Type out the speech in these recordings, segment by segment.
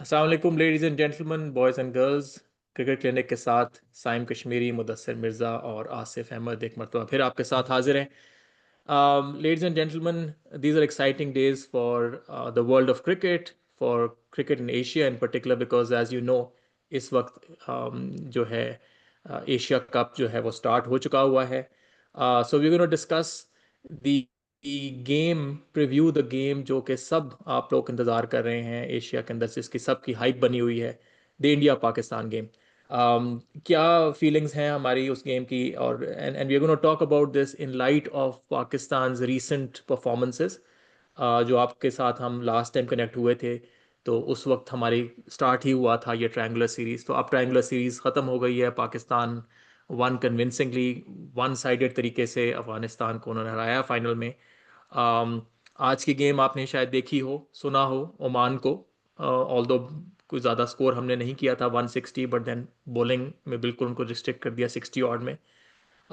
अस्सलाम वालेकुम ladies and gentleman boys and girls. Cricket clinic के साथ साइम कश्मीरी, मुदस्सिर मिर्ज़ा और आसिफ अहमद एक मरतबा फिर आपके साथ हाजिर हैं। Ladies and gentlemen, these are exciting days for the world of cricket, for cricket in Asia in particular, because as you know, इस वक्त जो है एशिया कप जो है वो स्टार्ट हो चुका हुआ है। So we gonna discuss the game, preview the game जो कि सब आप लोग इंतज़ार कर रहे हैं एशिया के अंदर, जिसकी सबकी हाइप बनी हुई है, द इंडिया पाकिस्तान गेम। क्या फीलिंग्स हैं हमारी उस गेम की, और and we are gonna talk about this in light of Pakistan recent performances. जो आपके साथ हम लास्ट टाइम कनेक्ट हुए थे तो उस वक्त हमारी स्टार्ट ही हुआ था ये ट्रायंगुलर सीरीज। तो अब ट्रायंगुलर सीरीज ख़त्म हो गई है, Pakistan one convincingly, one sided तरीके से अफगानिस्तान को उन्होंने हराया फाइनल में। आज की गेम आपने शायद देखी हो, सुना हो, ओमान को, ऑल्दो कोई ज़्यादा स्कोर हमने नहीं किया था 160, बट देन बॉलिंग में बिल्कुल उनको रिस्ट्रिक्ट कर दिया 60 ऑड में।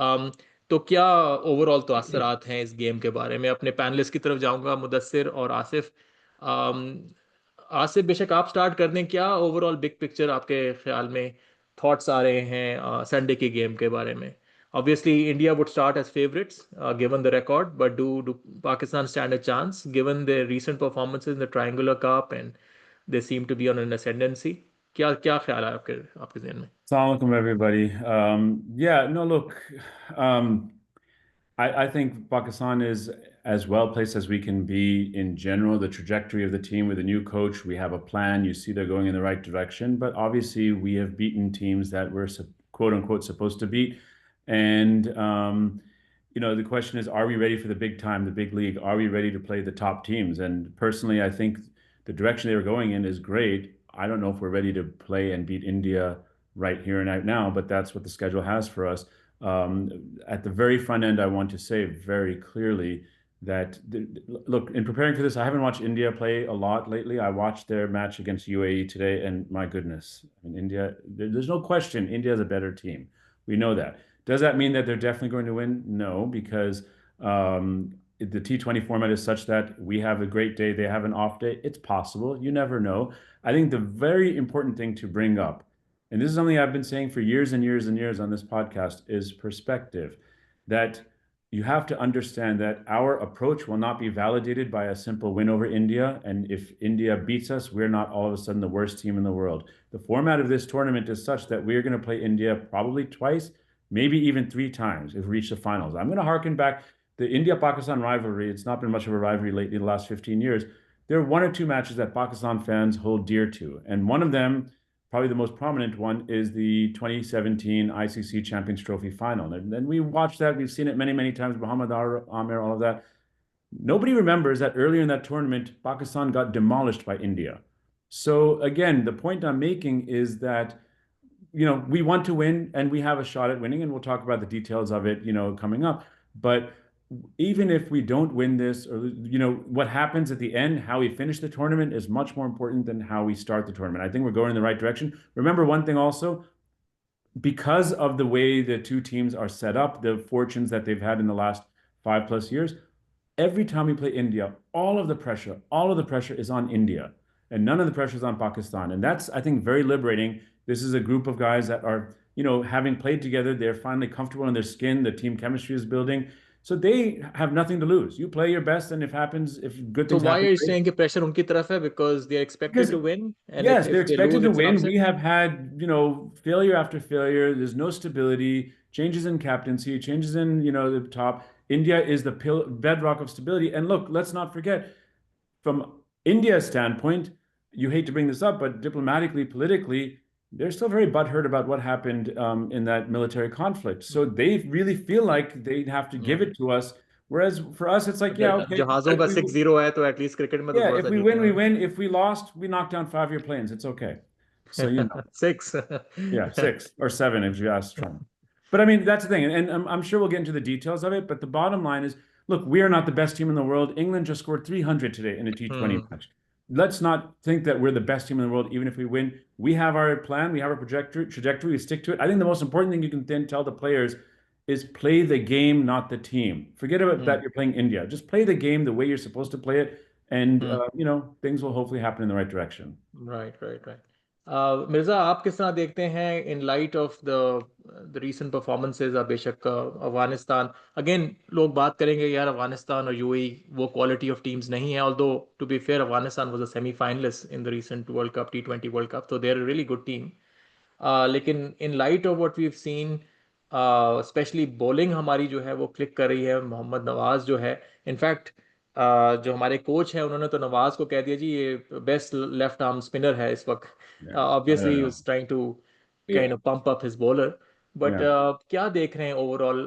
um, तो क्या ओवरऑल तो असरात हैं इस गेम के बारे में? अपने पैनलिस्ट की तरफ जाऊंगा, मुदस्सिर और आसिफ। um, आसिफ, बेशक आप स्टार्ट कर दें। क्या ओवरऑल बिग पिक्चर आपके ख्याल में थॉट्स आ रहे हैं संडे की गेम के बारे में? Obviously, India would start as favorites given the record, but do Pakistan stand a chance given their recent performances in the Triangular Cup and they seem to be on an ascendancy? क्या क्या ख्याल है आपके आपके ज़हन में? Assalamu alaikum, everybody. Yeah, no, look, um, I think Pakistan is as well placed as we can be in general. The trajectory of the team with a new coach, we have a plan. You see they're going in the right direction, but obviously we have beaten teams that we're quote unquote supposed to beat. And, the question is, are we ready for the big time, the big league? Are we ready to play the top teams? And personally, I think the direction they were going in is great. I don't know if we're ready to play and beat India right here and right now, but that's what the schedule has for us. At the very front end, I want to say very clearly that, look, in preparing for this, I haven't watched India play a lot lately. I watched their match against UAE today, and my goodness, I mean, India, there's no question India is a better team. We know that. Does that mean that they're definitely going to win? No, because the T20 format is such that we have a great day, they have an off day. It's possible. You never know. I think the very important thing to bring up, and this is something I've been saying for years and years and years on this podcast, is perspective. That you have to understand that our approach will not be validated by a simple win over India. And if India beats us, we're not all of a sudden the worst team in the world. The format of this tournament is such that we're going to play India probably twice, maybe even three times if we reach the finals. I'm going to harken back the India-Pakistan rivalry. It's not been much of a rivalry lately the last 15 years. There are one or two matches that Pakistan fans hold dear to. And one of them, probably the most prominent one, is the 2017 ICC Champions Trophy final. And we watched that. We've seen it many, many times. Muhammad Amir, all of that. Nobody remembers that earlier in that tournament, Pakistan got demolished by India. So again, the point I'm making is that, we want to win and we have a shot at winning, and we'll talk about the details of it, coming up. But even if we don't win this, or what happens at the end, how we finish the tournament is much more important than how we start the tournament. I think we're going in the right direction. Remember one thing also, because of the way the two teams are set up, the fortunes that they've had in the last 5+ years, every time we play India, all of the pressure is on India, and none of the pressure is on Pakistan. And that's, I think, very liberating. This is a group of guys that are, having played together, they're finally comfortable in their skin. The team chemistry is building. So they have nothing to lose. You play your best, and if good So things why happen, are you great. saying कि pressure उनकी तरफ है? Because they are expected Because to win, and yes, they're if they expected lose, to it's an win. upset. We have had, failure after failure. There's no stability, changes in captaincy, changes in, the top. India is the bedrock of stability. And look, let's not forget, from India's standpoint, you hate to bring this up, but diplomatically, politically, they're still very butthurt about what happened in that military conflict. So they really feel like they have to give it to us. Whereas for us, it's like, yeah, okay, जहाजों का 6-0 है तो at least cricket में तो yeah, थोड़ा if सा we जीते win, we हैं। win. If we lost, we knock down 5-year planes. It's okay. So, 6 yeah, 6 or 7 if you ask Trump. But I mean, that's the thing. And I'm sure we'll get into the details of it. But the bottom line is, look, we are not the best team in the world. England just scored 300 today in a T20 match. Let's not think that we're the best team in the world, even if we win. We have our plan. We have our trajectory. We stick to it. I think the most important thing you can then tell the players is play the game, not the team. Forget about that you're playing India. Just play the game the way you're supposed to play it. and hmm. things will hopefully happen in the right direction. Right, right, right. Mirza, आप किस तरह देखते हैं इन light of the recent performances? बेशक Afghanistan, again लोग बात करेंगे यार अफगानिस्तान और यूएई वो क्वालिटी ऑफ टीम्स नहीं है, although to be fair Afghanistan was a semifinalist in the recent world cup, T20 world cup, तो they are a really good team. लेकिन in light of what we have seen, specially bowling हमारी जो है वो click कर रही है, मोहम्मद नवाज जो है, इनफैक्ट जो हमारे कोच है उन्होंने तो नवाज को कह दिया जी ये बेस्ट लेफ्ट आर्म स्पिनर है इस वक्त। Yeah, I obviously don't he know. Was trying to Yeah, kind of pump up his bowler, but yeah. क्या देख रहे हैं ओवरऑल?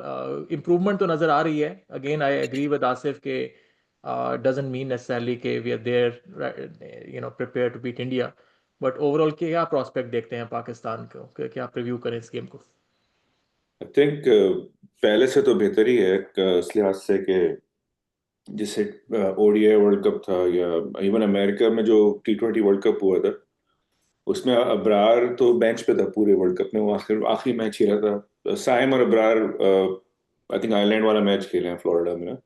इम्प्रूवमेंट तो नज़र आ रही है, again I agree with Asif के डजंट मीन नेसेसरली कि we are there prepare to beat India, but overall क्या प्रोस्पेक्ट देखते हैं पाकिस्तान को, क्या प्रीव्यू करें इस गेम को? आई थिंक पहले से तो बेहतर ही है इस लिहाज से कि जैसे ओडीआई वर्ल्ड कप था या इवन अमेरिका में जो T20 वर्ल्ड कप हुआ था, उसमें अबरार तो बेंच पे था पूरे वर्ल्ड कप में। वो आखिरी मैच खेला था। साइम और अबरार आई थिंक आयरलैंड वाला मैच खेले हैं फ्लोरिडा में ना।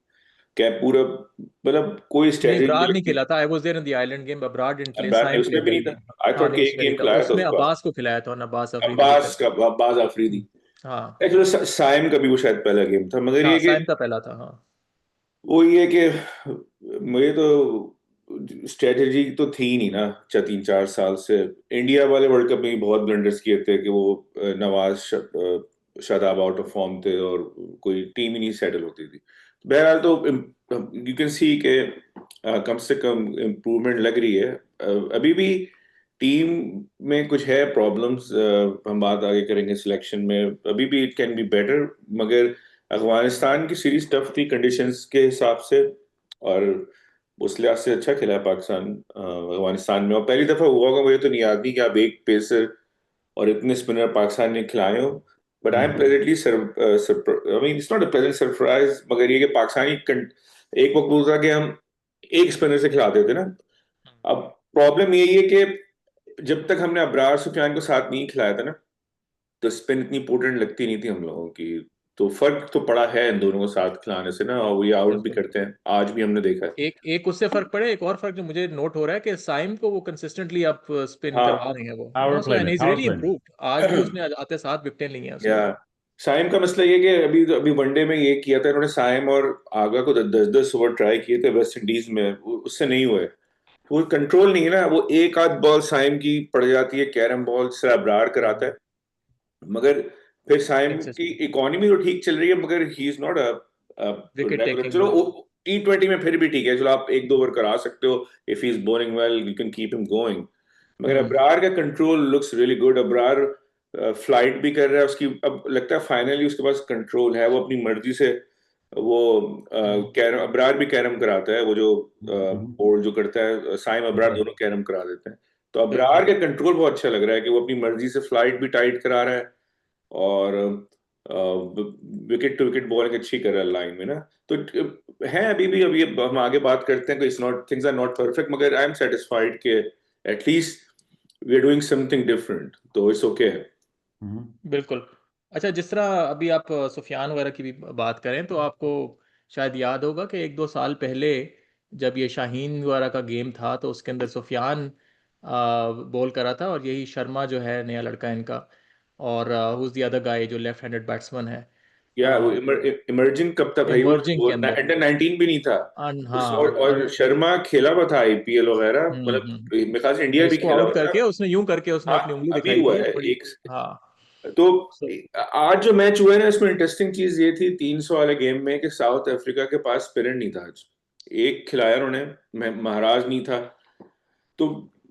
क्या पूरा मतलब कोई नहीं, स्ट्रेटजी नहीं अबरार नहीं लगती। खेला था, I was there in the island game, Abrar didn't play, Abrar Saim उसमें प्लेड भी नहीं दैट था। गेम। आई हाँ थॉट नहीं, कि एक उसमें नहीं गेम था, खिलाया था उसमें उसको। अब्बास को खिलाया था, अब्बास अफरीदी को अब्बास खिलाया। का अब्बास आफरीदी। हाँ, एक्चुअली साइम का भी वो शायद पहला गेम था, मगर हाँ ये कि साइम का पहला था, हाँ। वो ये कि मुझे तो स्ट्रेटेजी तो थी नहीं ना। 3-4 साल से इंडिया वाले वर्ल्ड कप में भी बहुत ब्लंडर्स किए थे कि वो Nawaz Shadab out of form थे और कोई टीम ही नहीं सेटल होती थी। बहरहाल तो यू कैन सी के कम से कम इम्प्रूवमेंट लग रही है। अभी भी टीम में कुछ है प्रॉब्लम्स। हम बात आगे करेंगे सिलेक्शन में, अभी भी इट कैन बी बेटर। मगर अफगानिस्तान की सीरीज टफ थी कंडीशंस के हिसाब से, और उस लिहाज से अच्छा खेला है पाकिस्तान अफगानिस्तान में। और पहली दफा हुआ होगा, मुझे तो नहीं याद नहीं कि आप एक पेसर और इतने स्पिनर पाकिस्तान ने खिलाए हो। But I am pleasantly I mean it's not a pleasant surprise, मगर ये कि एक वक्त होता था कि हम एक स्पिनर से खिलाते थे ना। अब प्रॉब्लम यही है कि जब तक हमने अबरार सुफियान को साथ नहीं खिलाया था ना, तो स्पिन इतनी पोटेंट लगती नहीं थी हम लोगों की। तो फर्क तो पड़ा है इन दोनों को साथ खिलाने से ना, और वो ये आउट भी बिल्कुल। करते हैं, आज भी हमने देखा है। एक एक उससे फर्क पड़े, एक और फर्क जो मुझे नोट हो रहा है कि साइम को वो कंसिस्टेंटली आप स्पिन करवा हाँ, रहे हैं वो, Power सो play एंड में, इज power रियली play में। इम्प्रूव्ड। आज भी उसने आते साथ विकेटें ली हैं या उसने। साइम का मसला ये कि अभी वनडे में ये किया था इन्होंने, साइम और आगा को 10-10 ओवर ट्राई किए थे वेस्ट इंडीज में, उससे नहीं हुए। वो कंट्रोल नहीं है ना, वो एक आध बॉल साइम की पड़ जाती है, कैरम बॉल जिस तरह अबरार कराता है। मगर फिर साइम की कंसिस्टेंट इकोनॉमी तो ठीक चल रही है, मगर he is not a wicket regular. Taking. चलो T20 में फिर भी ठीक है, चलो आप 1-2 ओवर करा सकते हो, if he is bowling well you can keep him going. मगर हम्म। अबरार का control looks really good. Abrar flight भी कर रहा है उसकी, अब लगता है फाइनली उसके पास कंट्रोल है, वो अपनी मर्जी से वो कैरम, अबरार भी कैरम कराता है, वो जो बोर्ड जो करता है, साइम अबरार दोनों कैरम करा देते हैं। तो बिल्कुल। अबरार का कंट्रोल बहुत अच्छा लग रहा है कि वो अपनी मर्जी से फ्लाइट भी टाइट करा रहा है, और विकेट टू विकेट बॉलिंग अच्छी कर रहा है लाइन में ना। तो है अभी भी, अभी हम आगे बात करते हैं कि it's not, things are not perfect, मगर आई एम सेटिस्फाइड कि at least we are doing something different, तो इट्स ओके। बिल्कुल। अच्छा, जिस तरह अभी आप सुफियान वगैरह की भी बात करें तो आपको शायद याद होगा कि एक दो साल पहले जब ये शाहीन वगैरह का गेम था तो उसके अंदर सुफियान बॉल करा था, और यही शर्मा जो है नया लड़का इनका, और हुज द अदर गाय जो लेफ्ट हैंडेड बैट्समैन है, या वो इमर्जिंग कब था भाई, इमर्जिंग वो के अंदर। अंडर 19 भी नहीं था। और हाँ। शर्मा खेला हुआ था आईपीएल वगैरह, मतलब हम्म। मेरे ख्याल से और इंडिया भी इसको खेला आउट हुआ था। करके उसने यूं करके उसने हाँ, अपनी उंगली अभी दिखाई हुआ थी है बड़ी। एक। हाँ। तो So, आज जो मैच हुआ है ना, इसमें इंटरेस्टिंग चीज ये थी 300 वाले गेम में कि साउथ अफ्रीका के पास स्पिनर नहीं था आज। एक खिलाया उन्होंने, महाराज नहीं था। तो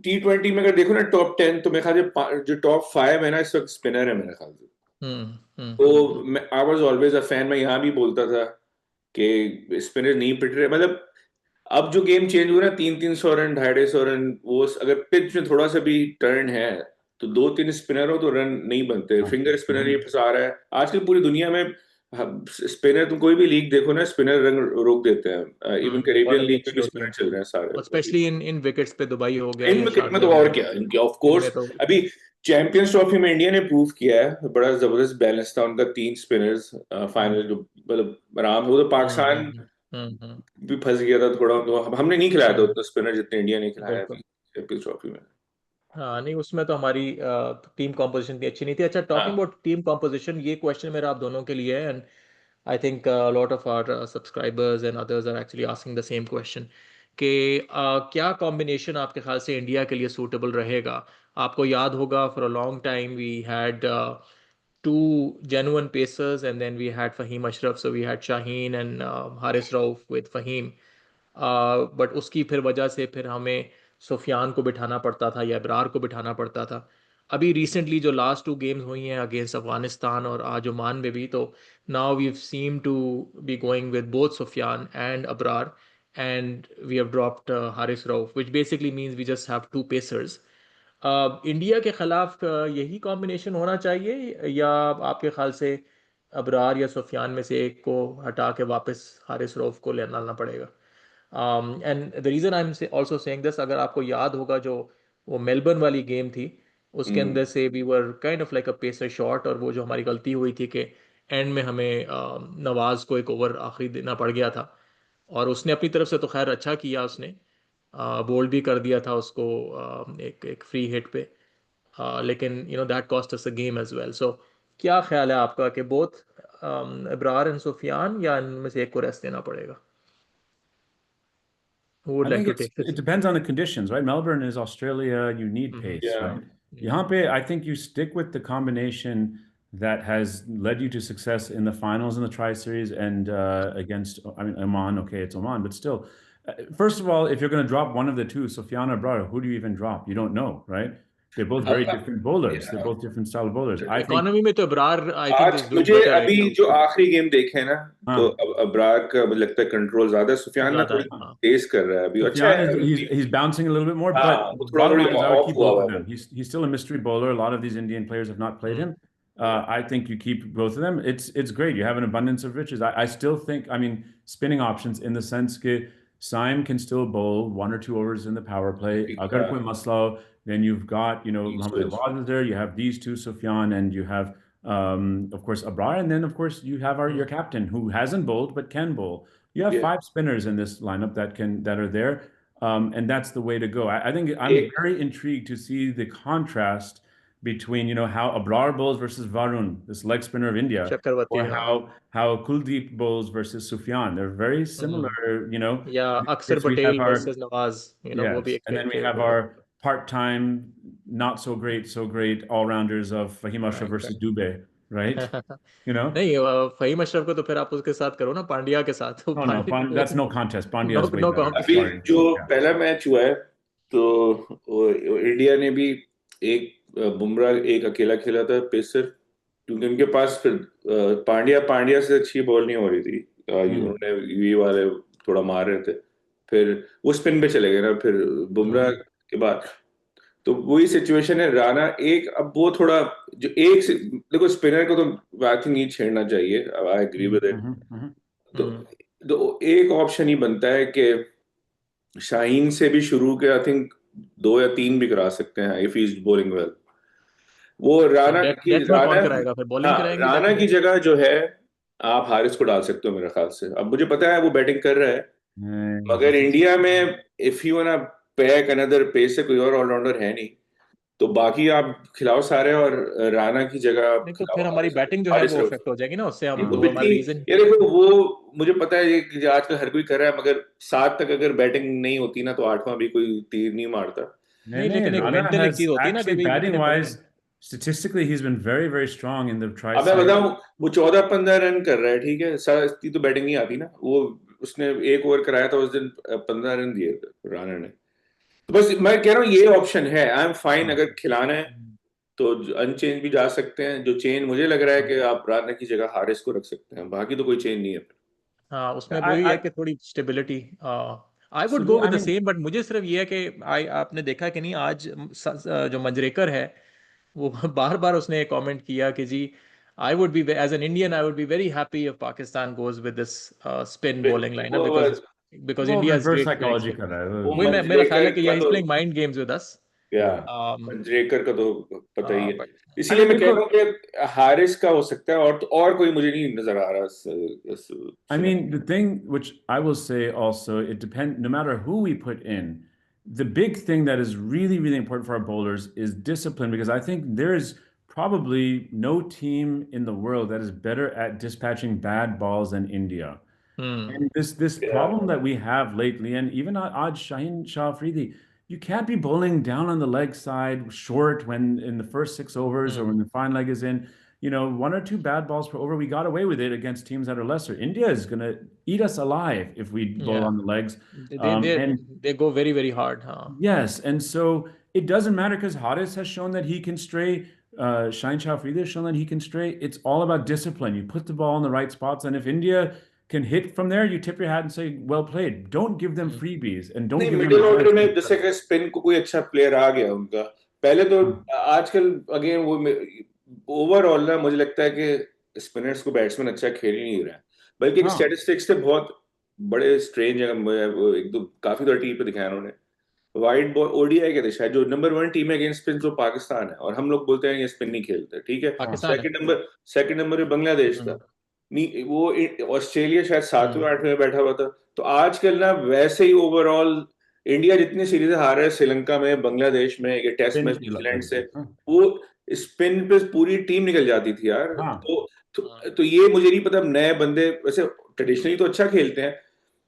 T20 में अगर देखो ना टॉप 10, तो मेरे ख्याल से जो टॉप 5 है ना इस वक्त स्पिनर है मेरे ख्याल से। तो मैं I was always a fan, मैं यहाँ भी बोलता था कि स्पिनर नहीं पिट रहे। मतलब अब जो गेम चेंज हुआ ना, 300-300 रन, 250 रन, वो अगर पिच में थोड़ा सा भी टर्न है तो 2-3 स्पिनर हो तो रन नहीं बनते। फिंगर स्पिनर ये फंसा रहा है आजकल पूरी दुनिया में। स्पिनर, तुम कोई भी लीग देखो ना, स्पिनर रन रोक देते हैं। इवन बहुत कैरेबियन लीग में अच्छी भी होती स्पिनर है, चल रहे हैं सारे। और स्पेशली इन इन विकेट्स पे, दुबई हो गया इन या विकेट में शारजा तो में, और क्या, इनके ऑफ इनमें कोर्स तो। अभी चैंपियंस ट्रॉफी में इंडिया ने प्रूव किया है, बड़ा जबरदस्त बैलेंस था उनका, 3 स्पिनर्स फाइनल जो मतलब आराम, वो तो हम्म, पाकिस्तान भी फंस गया था थोड़ा, तो हमने नहीं खिलाया था हम्म, उतना स्पिनर जितने इंडिया ने खिलाया बिल्कुल। अभी चैंपियंस ट्रॉफी में। हाँ नहीं, उसमें तो हमारी टीम कॉम्पोजिशन इतनी अच्छी नहीं थी। अच्छा, टॉकिंग हाँ। अबाउट टीम कॉम्पोजिशन, ये क्वेश्चन मेरा आप दोनों के लिए है, and I think lot of our subscribers and others are actually asking the same question कि क्या कॉम्बिनेशन आपके ख्याल से इंडिया के लिए सूटेबल रहेगा? आपको याद होगा, for a long time we had two genuine pacers, and then we had Fahim Ashraf. So we had Shaheen and Haris Rauf with Fahim. But उसकी फिर वजह से फिर हमें सुफियान को बिठाना पड़ता था या इब्रार को बिठाना पड़ता था। अभी रिसेंटली जो लास्ट 2 गेम्स हुई हैं अगेंस्ट अफगानिस्तान और आज ओमान में भी, तो now we seem to be going with both Sufiyan and Abrar, and we have dropped Haris Rauf, which basically means we just have 2 pacers. India के खिलाफ यही कॉम्बिनेशन होना चाहिए, या आपके ख्याल से अबरार या सुफियान में से एक को हटा के वापस हारिस रऊफ को ले डालना पड़ेगा? And the reason I am also saying this, अगर आपको याद होगा जो वो मेलबर्न वाली गेम थी, उसके हम्म। अंदर से we were kind of like a pacer short, और वो जो हमारी गलती हुई थी कि एंड में हमें नवाज को एक ओवर आखिरी देना पड़ गया था, और उसने अपनी तरफ से तो खैर अच्छा किया, उसने बोल्ड भी कर दिया था उसको एक एक फ्री हिट पे, लेकिन that cost us a game as well. So क्या ख्याल है आपका कि बोथ इब्रार एंड सुफियान, या इनमें से एक को रेस्ट देना पड़ेगा? Who would I like think to take it this? depends on the conditions, right? Melbourne is Australia. You need Mm-hmm. pace, Yeah. right? यहाँ पे, I think you stick with the combination that has led you to success in the finals in the Tri-Series and against, I mean, Oman. Okay, it's Oman, but still. First of all, if you're going to drop one of the two, Sofyan or Brara, who do you even drop? You don't know, right? They're both very different bowlers. They're Yeah. both different style of bowlers. I think economy में तो Ibrar I think आज is doing मुझे better right अभी now. जो आखिरी game देखे ना, तो हाँ, अबरार का मुझे लगता है कंट्रोल ज्यादा है, सुफियान ना ज्यादा है, थोड़ी हाँ। तेज कर रहा है अभी, अच्छा Sufyan है is अभी। he's bouncing a little bit more, हाँ, but वो थोड़ा bottom थोड़ी line is I would of keep हुआ both हुआ of है them. He's still a mystery bowler. A lot of these Indian players have not played him. Yeah. I think you keep both of them. It's great. You have an abundance of riches. I still think, I mean, spinning options in the sense that Saim can still bowl 1 or 2 overs in the power play. Agar koi masla, then you've got, Muhammad Switch. Awad is there. You have these two, Sufyan, and you have, of course, Abrar. And then, of course, you have your captain who hasn't bowled but can bowl. You have Yeah. 5 spinners in this lineup that are there. And that's the way to go. I think I'm एक very intrigued to see the contrast between how Abrar bowls versus Varun, this leg spinner of India, Chakravarthy, or हाँ। how Kuldeep bowls versus Sufyan. They're very similar, या Of अक्षर course, we have Patel our versus Nawaz, वो भी yes, एक and then we खेल have होगा। our part-time, not so great all-rounders of Fahim Ashraf right, versus Dubey, right? Right. You know? नहीं, फहीम अशरफ को तो फिर आप उसके साथ करो ना, पांड्या के साथ। Oh no, that's no contest. Pandya no is way no better. अभी कॉम्पिटिशन। Sorry. जो Yeah. पहला मैच हुआ है, तो इंडिया ने भी एक बुमराह एक अकेला खेला था पेसर, क्योंकि उनके पास फिर पांड्या से अच्छी बॉल नहीं हो रही थी, उन्होंने ये वाले थोड़ा मार रहे थे, फिर वो स्पिन पे चले गए ना फिर बुमराह के बाद, तो वही सिचुएशन है। राणा एक, अब वो थोड़ा जो देखो स्पिनर को तो आई थिंक नहीं छेड़ना चाहिए, आई एग्री विद इट। तो एक ऑप्शन ही बनता है कि शाहीन से भी शुरू के आई थिंक 2 या 3 भी करा सकते हैं if he is bowling well. वो तो डेथ में कौन कराएगा फिर? बॉलिंग हाँ, कराएंगे डेथ राणा में? की जगह जो है आप हारिस को डाल सकते हो मेरे ख्याल से। अब मुझे पता है वो बैटिंग कर रहा है, मगर इंडिया में if you wanna pack another pace से, कोई और ऑलराउंडर है नहीं, तो बाकी आप खिलाओ सारे और राणा की जगह नहीं तो खिलाओ फिर हमारी हारिस बैटिंग जो है हारिस वो रऊफ। अफेक्ट हो जाएगी ना उससे, हम वो वो भी हमारा नहीं, रीजन। ये देखो वो मुझे पता है कि आजकल हर कोई कर रहा है, मगर 7 तक अगर बैटिंग नहीं होती ना, तो 8वां भी कोई तीर नहीं मारता। नहीं, लेकिन एक Rana मेंटल एक has चीज होती है ना कि actually भाई batting इतने wise, statistically, he's been very, very strong in the अब मैं tri-series. बताऊं, वो 14-15 रन कर रहा है, ठीक है, इसकी तो बैटिंग नहीं आती ना, वो उसने एक ओवर कराया था उस दिन, 15 रन दिए थे राणा ने। तो बस मैं कह रहा हूँ ये ऑप्शन है, आई एम फाइन, अगर खिलाना है तो अनचेंज भी जा सकते हैं। जो चेंज मुझे लग रहा है कि आप राणा की जगह हारिस को रख सकते हैं, बाकी तो कोई चेंज नहीं है। हाँ, उसमें वही है I कि थोड़ी stability. I so would go I with the mean, same, but मुझे सिर्फ ये है कि आपने देखा कि नहीं आज जो मंजरेकर है वो बार बार उसने कमेंट किया कि जी, I would be as an Indian, I would be very happy if Pakistan goes with this spin bowling lineup, वो बिकॉज बिकॉज वो India is reverse great, very psychology कर एक्सपेक्ट। रहा है वो वो। वही मेरा ख्याल है मंजरेकर कि का या इज तो playing mind games with us. या Um, मंजरेकर का तो पता ही है, but इसीलिए मैं कह देखो, रहा हूँ कि हारिस का हो सकता है, और कोई मुझे नहीं नजर आ रहा इस I scenario mean, the thing which I will say also, it depends, no matter who we put in, the big thing that is really, really important for our bowlers is discipline, because I think there is probably no team in the world that is better at dispatching bad balls than India. hmm, And this Yeah. problem that we have lately, and even Aj Shaheen Shah Afridi, you can't be bowling down on the leg side short when in the first 6 overs or when the fine leg is in. You know, 1 or 2 bad balls per over. We got away with it against teams that are lesser. India is gonna eat us alive if we bowl yeah, on the legs. they they And they go very very hard, huh? yes, and so it doesn't matter because Haris has shown that he can stray. Shaheen Shah Afridi has shown that he can stray. It's all about discipline. You put the ball in the right spots, and if India can hit from there, you tip your hat and say, "Well played." Don't give them Hmm. freebies and don't नहीं, give them middle order में embarrassment. जैसे कि spin को कोई अच्छा player आ गया उनका, पहले तो आजकल अगेन वो ओवरऑल ना मुझे लगता है कि स्पिनर्स को बैट्समैन अच्छा खेल ही नहीं रहा है, बल्कि एक हाँ। स्टैटिस्टिक्स से बहुत बड़े स्ट्रेंज है, वो एक दो काफी दफा टीवी पे दिखाया उन्होंने, वाइट बॉल ओडीआई के थे शायद, जो नंबर 1 टीम है अगेंस्ट स्पिन जो पाकिस्तान है, और हम लोग बोलते हैं ये स्पिन नहीं खेलते, ठीक है, पाकिस्तान है। सेकंड नंबर पे बांग्लादेश था, वो ऑस्ट्रेलिया शायद 7वें 8वें में बैठा हुआ था। तो आजकल ना वैसे ही ओवरऑल इंडिया जितनी सीरीज हार रहा है श्रीलंका में, बांग्लादेश में, ये टेस्ट मैच न्यूजीलैंड से, वो स्पिन पे पूरी टीम निकल जाती थी यार। तो ये मुझे नहीं पता, नए बंदे वैसे ट्रेडिशनली तो अच्छा खेलते हैं,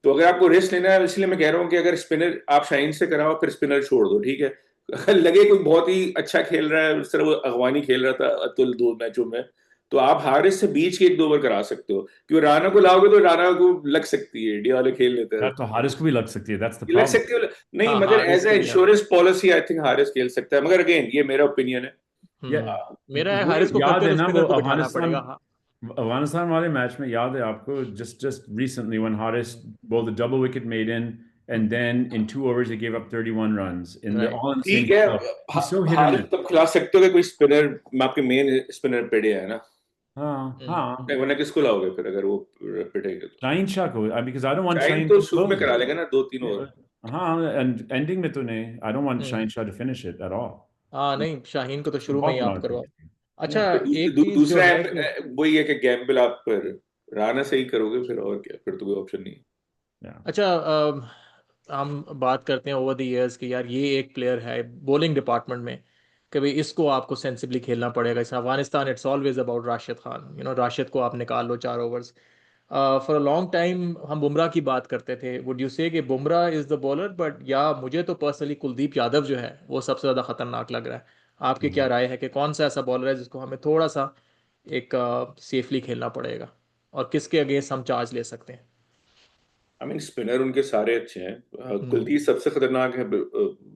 तो अगर आपको रिस्क लेना है, इसलिए मैं कह रहा हूँ कि अगर स्पिनर आप शाइन से कराओ फिर स्पिनर छोड़ दो, ठीक है। अगर लगे कोई बहुत ही अच्छा खेल रहा है, इस तरह वो अगवानी खेल रहा था अतुल 2 मैचों में, तो आप हारिस से बीच के 1-2 ओवर करा सकते हो, क्योंकि राणा को लाओगे तो राणा को लग सकती है, इंडिया वाले खेल लेते हैं, तो हारिस को भी लग सकती है, that's the ये लग problem. सकती है नहीं, हाँ, मगर हारिस एज ए को भी insurance policy I think Haris खेल सकता है, मगर अगेन ये मेरा ओपिनियन है। मेरा है वो हारिस को याद करते है तो ना, स्पिनर वो को बिठाना पड़ेगा। अफगानिस्तान वाले मैच में याद है आपको, just recently when Haris bowled a double wicket maiden and then in 2 overs he gave up 31 runs all in the same ठीक है, club. He's so hit or Haris miss. तब खिला सकते हो कि कोई स्पिनर, मैं आपके मेन स्पिनर पेड़े है ना, हाँ, वरना किसको लाओगे फिर अगर वो पिटेंगे तो? Shaheen Shah को, because I don't want shine Shaheen तो to शुरू में close करा it. लेगा ना 2-3 ओवर। हाँ, and ending में तो नहीं, I don't want Shaheen Shah to finish it at all. हाँ नहीं, शाहीन को तो शुरू में ही बहुत आप बड़ा करवाओ। cricket. अच्छा, तो एक चीज जो दूसरा है कि वही है कि गैम्बल आप फिर राणा से ही करोगे, फिर और क्या, फिर तो कोई ऑप्शन नहीं है। Yeah. अच्छा, हम बात करते हैं ओवर द इयर्स कि यार ये एक प्लेयर है बॉलिंग डिपार्टमेंट में कि भाई इसको आपको सेंसिबली खेलना पड़ेगा। इस Afghanistan it's always about Rashid Khan, Rashid को आप निकाल लो 4 overs. For a long time हम बुमराह की बात करते थे, वुड यू से कि Bumrah is the bowler, but या मुझे तो पर्सनली कुलदीप यादव जो है वो सबसे ज़्यादा खतरनाक लग रहा है। आपकी क्या राय है कि कौन सा ऐसा बॉलर है जिसको हमें थोड़ा सा एक सेफली खेलना पड़ेगा, और किसके अगेंस्ट हम चार्ज ले सकते हैं? आई मीन स्पिनर उनके सारे अच्छे हैं, हम्म, कुलदीप सबसे खतरनाक है,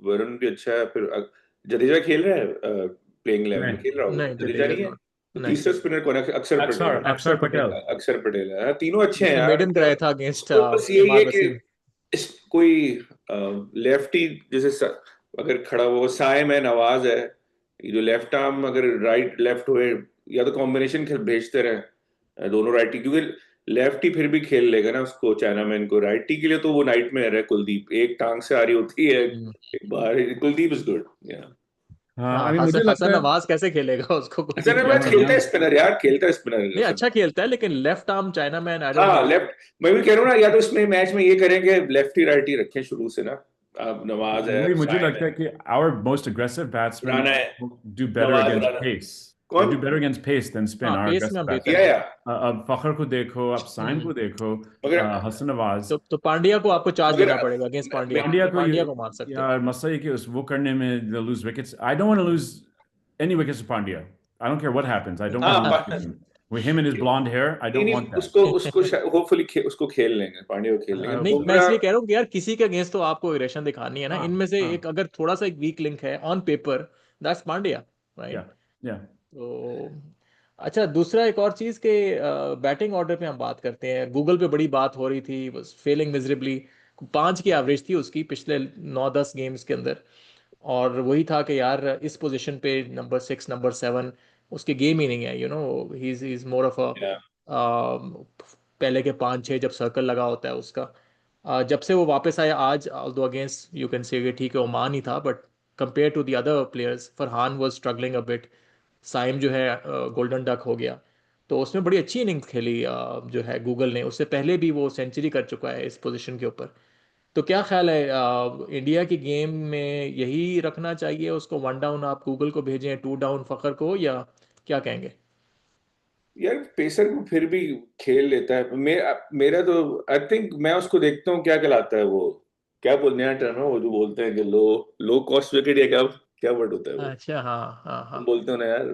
वरुण भी अच्छा है, फिर जडेजा खेल रहा है प्लेइंग 11 में, नहीं, खेल रहा होगा, नहीं जडेजा जडेजा नहीं है, नॉट, तो नहीं। तीसरा स्पिनर कौन है? अक्षर पटेल। अक्षर पटेल. अक्षर पटेल है, तीनों अच्छे हैं जिसने यार। मेडन कराया था अगेंस्ट तो बस यही है इमाद कि वसीम। कोई लेफ्टी जैसे अगर खड़ा हो, साइम है, नवाज है, ये जो लेफ्ट आर्म अगर राइट लेफ्ट हुए, या तो कॉम्बिनेशन खेल भेजते रहे दोनों राइटी, क्योंकि लेफ्टी फिर भी खेल लेगा ना उसको, चाइनामैन को, राइटी के लिए तो वो नाइट में रहा कुलदीप, एक टांग से आ रही होती है, एक बार कुलदीप इज गुड। हाँ, हाँ, अभी मुझे हसन लगता है, नवाज कैसे खेलेगा उसको अच्छा कुलदीप ना, क्या मैच करेगा? खेलता है स्पिनर यार, खेलता है स्पिनर। नहीं, अच्छा खेलता है लेकिन left arm China man, I don't हाँ नो। लेफ्ट, मैं भी कह रहा हूँ ना, या तो इसमें मैच में ये करेंगे लेफ्टी राइटी रखें शुरू से ना, अब नवाज है, वही मुझे साइम लगता है, है कि our most aggressive batsmen Rana है, do better Nawaz against Rana, pace. They कौन? do better against pace than spin, हाँ, our पेस में aggressive हम बेहतर या batsmen. हैं। या अब फखर को देखो, अब साइम को देखो, मगर हसन नवाज. तो पांड्या को आपको चार्ज मगर लेना पड़ेगा अगेंस्ट पांड्या। पांड्या को पांड्या को मार सकते हो। यार मसला ये कि वो करने में they'll lose wickets. I don't want to lose any wickets to Pandya. I don't care what happens. I don't want to lose to him. With him and his blonde hair, I नहीं don't नहीं, want that. उसको उसको hopefully उसको खेल लेंगे, पांड्या को खेल लेंगे, नहीं, मैं बुमराह। इसलिए कह रहा हूँ कि यार किसी के अगेंस्ट तो आपको इरेशन दिखानी है ना, हाँ, इनमें से हाँ, एक अगर थोड़ा सा एक वीक लिंक है on paper, that's Pandya, yeah, right? yeah. तो अच्छा, दूसरा एक और चीज के बैटिंग ऑर्डर पे हम बात करते हैं। गूगल पे बड़ी बात हो रही थी, बस फेलिंग मिजरेबली। 5 की एवरेज थी उसकी पिछले 9-10 गेम्स के अंदर, और वही था कि यार इस पोजीशन पे नंबर 6 नंबर 7 उसके गेम ही नहीं है, ही इज मोर ऑफ या अ पहले के 5-6 जब सर्कल लगा होता है उसका। जब से वो वापस आया आज, although against you can say ठीक है ओमान ही था, but compare to the other players Farhan was struggling a bit, Saim जो है गोल्डन डक हो गया, तो उसमें बड़ी अच्छी इनिंग्स खेली जो है गूगल ने, उससे पहले भी वो सेंचुरी कर चुका है इस पोजीशन के ऊपर। तो क्या ख्याल है इंडिया की गेम में यही रखना चाहिए उसको, वन डाउन आप गूगल को भेजें, टू डाउन फखर को, या क्या कहेंगे? यार पेसर को फिर भी खेल लेता है। मेरा तो आई थिंक मैं उसको देखता हूँ क्या कहलाता है वो, क्या बोल नया टर्म है वो जो बोलते हैं कि लो लो कॉस्ट विकेट, या क्या क्या वर्ड होता है वो, अच्छा, हाँ हाँ हाँ। तुम बोलते हो ना यार,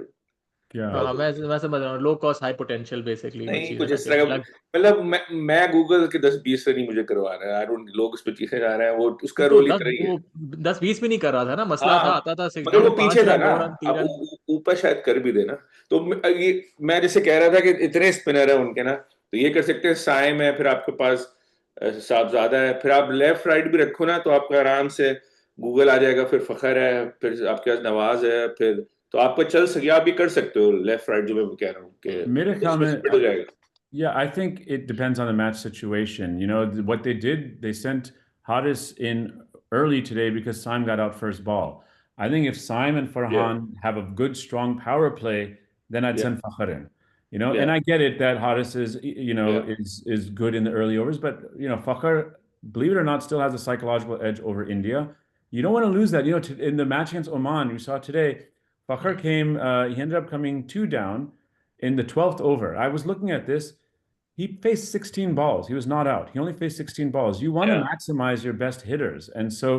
क्या? हाँ क्या हाँ, बोलते मैं समझ रहा हूँ, low cost high potential basically वो नहीं चीज़ है कुछ ना इस कि तरह का, लग। मतलब मैं गूगल के 10-20 रन ही मुझे करवाना है, आई डोंट, लोग उस पे चीखे जा रहे हैं, वो उसका तो रोल ही दस तरह ही है। वो 10-20 भी नहीं कर रहा था ना, मसला था, हाँ, आता था सिक्स मगर वो डाउन, पीछे पांच था रन ना, 2 रन अब 3 रन। ऊपर शायद कर भी देना। तो ये मैं जैसे कह रहा था कि इतने स्पिनर है उनके ना, तो ये कर सकते हैं, साइम है, फिर आपके पास साहबजादा है, फिर आप लेफ्ट राइट भी रखो ना, तो आपका आराम से गूगल आ जाएगा, फिर फखर है, फिर आपके पास नवाज है, फिर तो आपका चल सके, आप भी कर सकते हो लेफ्ट राइट, जो मैं कह रहा हूँ कि मेरे ख्याल उसमें में स्प्लिट हो जाएगा। yeah, I think it depends on the match situation. You know, what they did, they sent Haris in early today because Saim got out first ball. I think if Saim and Yeah, Farhan have a good, strong power play, then I'd yeah, send Fakhar in. You know, yeah, and I get it that Haris is, you know, yeah, is good in the early overs, but you know, Fakhar, believe it or not, still has a psychological edge over India. You don't want to lose that. You know, in the match against Oman, you saw today, Fakhar came, he ended up coming 2 down in the 12th over. I was looking at this. He faced 16 balls. He was not out. He only faced 16 balls. You want to yeah. maximize your best hitters. And so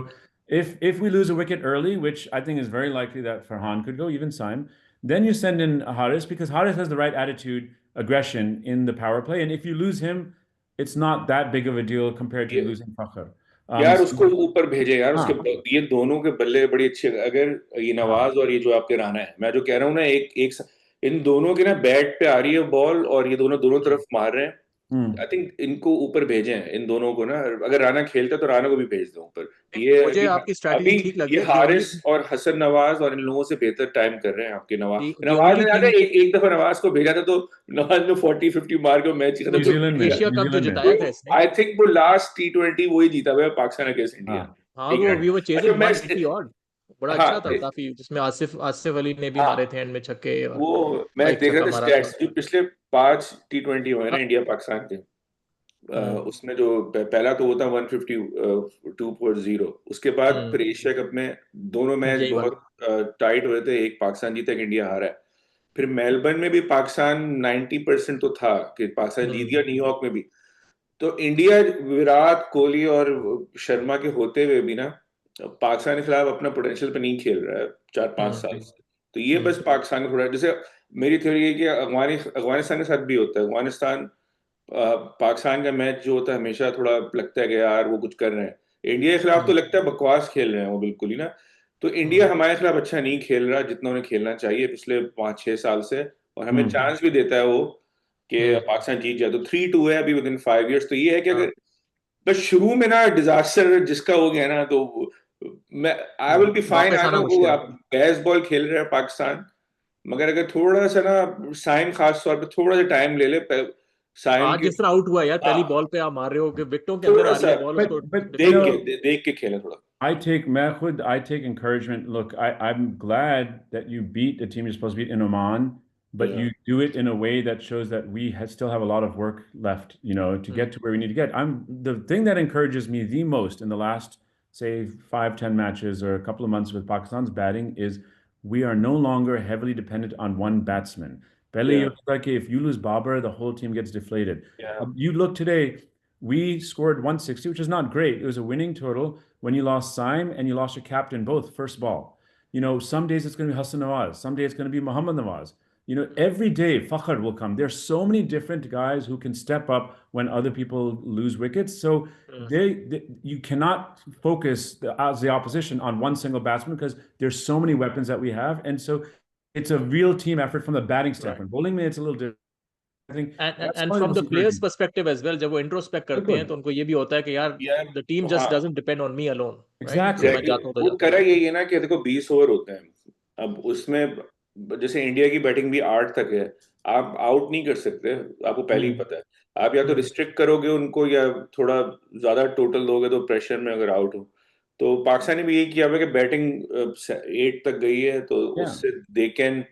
if we lose a wicket early, which I think is very likely that Farhan could go, even Saim, then you send in Haris because Haris has the right attitude, aggression in the power play. And if you lose him, it's not that big of a deal compared to Yeah. losing Fakhar. यार So, उसको ऊपर भेजे यार, उसके हाँ ये दोनों के बल्ले बड़ी अच्छे, अगर ये हाँ नवाज और ये जो आपके राणा है, मैं जो कह रहा हूँ ना, इन दोनों के ना बैट पे आ रही है बॉल, और ये दोनों दोनों तरफ मार रहे हैं। आई हम्म थिंक इनको ऊपर भेजें इन दोनों को ना, अगर राणा खेलता तो राणा को भी भेज दो ऊपर। मुझे ये आपकी स्ट्रैटेजी अभी ठीक लगी ये है, दी ओनली हारिस और हसन नवाज और इन लोगों से बेहतर टाइम कर रहे हैं आपके। नवाज दी नवाज ओनली ने याद है थिंग, एक दफा नवाज को भेजा था, तो नवाज ने 40-50 मार के मैच ही खत्म कर दिया। एशिया कप जो न्यूजीलैंड में जिताया था इसने। आई थिंक वो लास्ट T20 वही जीता हुआ है पाकिस्तान अगेंस्ट इंडिया। हाँ हाँ, ठीक वो है। वी वर अच्छा चेजिंग मैं 180 ऑड, बड़ा हाँ अच्छा था काफी, जिसमें आसिफ आसिफ अली ने भी मारे हाँ थे एंड में छक्के, और वो मैं एक देख रहा छक्का था मारा था। स्टैट्स जो पिछले 5 T20 हुए ना हाँ, इंडिया पाकिस्तान के, हम्म उसमें जो पहला तो वो था 150 उसके बाद हम्म, फिर एशिया कप में दोनों मैच यही वाला। बहुत टाइट हुए थे, एक पाकिस्तान जीता, एक इंडिया हारा है। फिर मेलबर्न में भी पाकिस्तान 90% तो था कि पाकिस्तान जीत गया, हम्म न्यूयॉर्क में भी। तो इंडिया विराट कोहली और शर्मा के होते हुए भी ना पाकिस्तान के खिलाफ अपना पोटेंशियल पे नहीं खेल रहा है 4-5 साल हम्म से। तो ये हम्म बस पाकिस्तान को थोड़ा, जैसे मेरी थ्योरी है कि अफगानिस्तान के साथ भी होता है। अफगानिस्तान पाकिस्तान का मैच जो होता है हमेशा थोड़ा लगता है कि यार वो कुछ कर रहे हैं, इंडिया के खिलाफ तो हम्म लगता है बकवास खेल रहे हैं वो बिल्कुल ही ना। तो इंडिया हम्म हमारे खिलाफ अच्छा नहीं खेल रहा जितना उन्हें खेलना चाहिए पिछले 5-6 साल से, और हमें हम्म चांस भी देता है वो कि हम्म, पाकिस्तान जीत जाए। तो 3-2 है अभी, विद इन 5 years। तो ये है कि हाँ, अगर बस शुरू में ना डिजास्टर जिसका हो गया ना, तो मैं आई विल बी फाइन। वापस आई आना नो वो मुश्किल है। आप बेस बॉल खेल रहे हैं पाकिस्तान, मगर अगर थोड़ा सा ना साइम खास तौर पे थोड़ा सा टाइम ले ले, साइम आज के, जिस तरह आउट हुआ यार, हाँ, पहली बॉल पे आप मार रहे हो कि विकेटों के अंदर थोड़ा आ रही सा है बॉल, उसको but you देख डिफेंड के know, देख के खेलें थोड़ा। I take encouragement. Look, I'm glad that you beat the team you're supposed to beat in Oman, but Yeah. you do it in a way that shows that still have a lot of work left, you know, to get to where we need to get. The thing that encourages me the most in the last, say, 5, 10 matches or a couple of months with Pakistan's batting is we are no longer heavily dependent on one batsman. Pehle ye Yeah, hota tha ki if you lose Babar, the whole team gets deflated. yeah, You look today, we scored 160, which is not great. It was a winning total when you lost Saim and you lost your captain both first ball. You know, some days it's going to be Hassan Nawaz, some days it's going to be Muhammad Nawaz. You know, every day Fakhr will come. There's so many different guys who can step up when other people lose wickets. So you cannot focus as the opposition on one single batsman because there's so many weapons that we have, and so it's a real team effort from the batting right. standpoint. Bowling में it's a little different. I think that's and probably the from most the players encouraging. Perspective as well, जब वो introspect करते हैं बिल्कुल, तो उनको ये भी होता है कि यार यार द टीम हाँ just doesn't depend on me alone, right, कि मैं exactly. एग्जैक्टली, जाता हूँ तो वो जाता हूँ करा जाता यही है ना कि देखो 20 ओवर होते हैं, अब उसमें जैसे इंडिया की बैटिंग भी 8 तक है, आप आउट नहीं कर सकते, आपको पहले ही Hmm. पता है। आप या तो हूँ। रिस्ट्रिक्ट करोगे उनको, या थोड़ा ज्यादा टोटल दोगे तो प्रेशर में अगर आउट हो, तो पाकिस्तान ने भी यही किया हुआ है कि बैटिंग 8 तक गई है, तो Yeah. उससे दे कैन